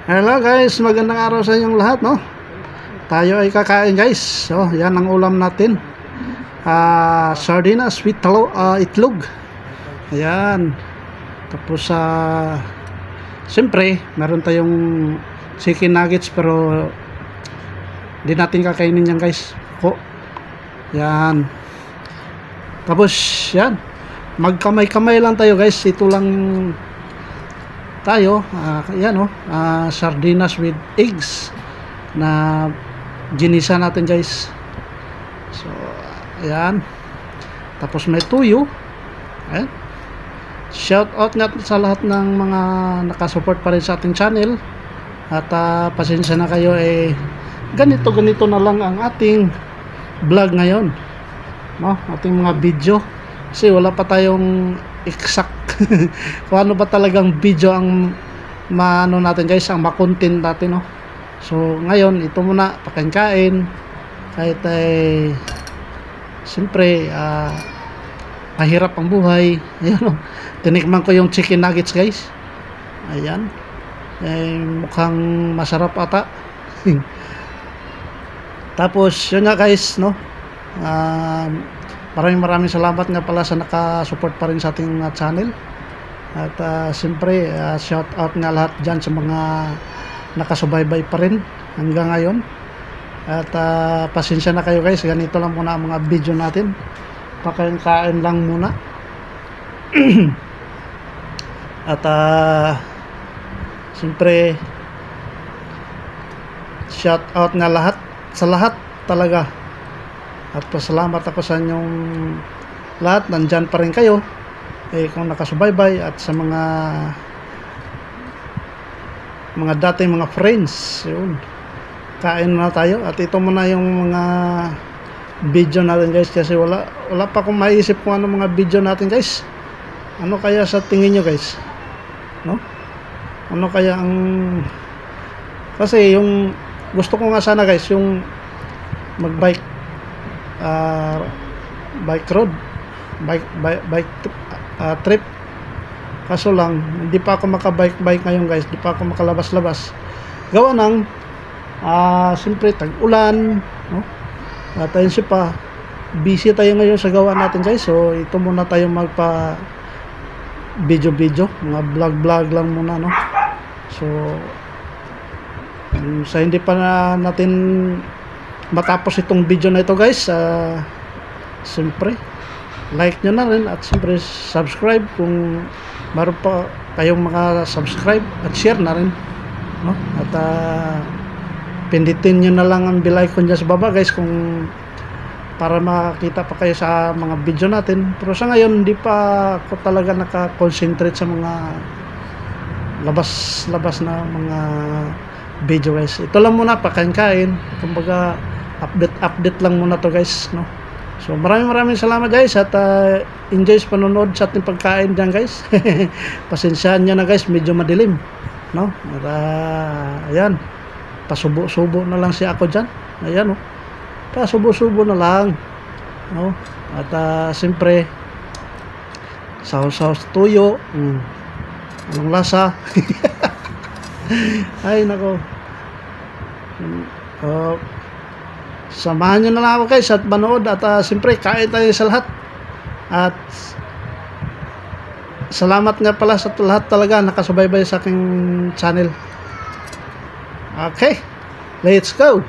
Hello guys, magandang araw sa inyong lahat, no? Tayo ay kakain guys. So, yan ang ulam natin. Sardinas with itlog. Ayan. Tapos siyempre, meron tayong chicken nuggets pero di natin kakainin yan guys. Yan. Tapos, yan. Magkamay-kamay lang tayo guys. Ito lang tayo, yan sardinas with eggs na ginisa natin guys. So, ayan. Tapos may tuyo. Ayan. Shout out nga sa lahat ng mga nakasupport pa rin sa ating channel. At pasensya na kayo, ganito na lang ang ating vlog ngayon, no? Ating mga video. Kasi wala pa tayong exact kung ano ba talagang video ang maano natin guys, ang makontent natin, no? So ngayon ito muna, pakain kahit siyempre mahirap ang buhay. Ayan, no? Tinikman ko yung chicken nuggets guys. Ayan, mukhang masarap ata. Tapos yun nga guys, no? Maraming salamat nga pala sa nakasupport pa rin sa ating channel. At siyempre shout out nga lahat dyan sa mga nakasubaybay pa rin hanggang ngayon. At pasensya na kayo guys, ganito lang muna ang mga video natin, pakain lang muna. At siyempre shout out nga lahat sa lahat talaga. At pasalamat ako sa inyong lahat, nandyan pa rin kayo kung nakasubaybay, at sa mga dating mga friends. Yun, kain na tayo. At ito muna yung mga video natin guys, kasi wala pa akong maisip kung ano mga video natin guys. Ano kaya sa tingin nyo guys, no? Ano kaya ang, kasi yung gusto ko nga sana guys, yung magbike bike trip. Kaso lang hindi pa ako makabike ngayon guys, hindi pa ako makalabas gawa ng siyempre tag-ulan, no? At ayun siya pa, busy tayo ngayon sa gawa natin guys. So ito muna tayo magpa video, mga vlog lang muna, no? So sa hindi pa natin matapos itong video na ito guys, siyempre like nyo na rin, at siyempre subscribe kung meron pa kayong mga subscribe, at share na rin, no? At pindutin nyo na lang ang bell icon dyan sa baba guys, kung para makita pa kayo sa mga video natin. Pero sa ngayon hindi pa ako talaga naka-concentrate sa mga labas na mga video guys. Ito lang muna, pakain, kumbaga update lang muna to guys, no? So maraming salamat guys, at enjoy sa panonood sa ating pagkain dyan guys. Pasensyahan nyo na guys, medyo madilim, no? At ayan, pasubo-subo na lang siya ako dyan. Ayan, no? Pasubo-subo na lang, no? At siyempre sausaw sa tuyo. Anong lasa? Ay nako. Samahan nyo na lang ako guys at manood, at siyempre kain tayo sa lahat. At salamat nga pala sa lahat talaga nakasubaybay sa aking channel. Okay, let's go.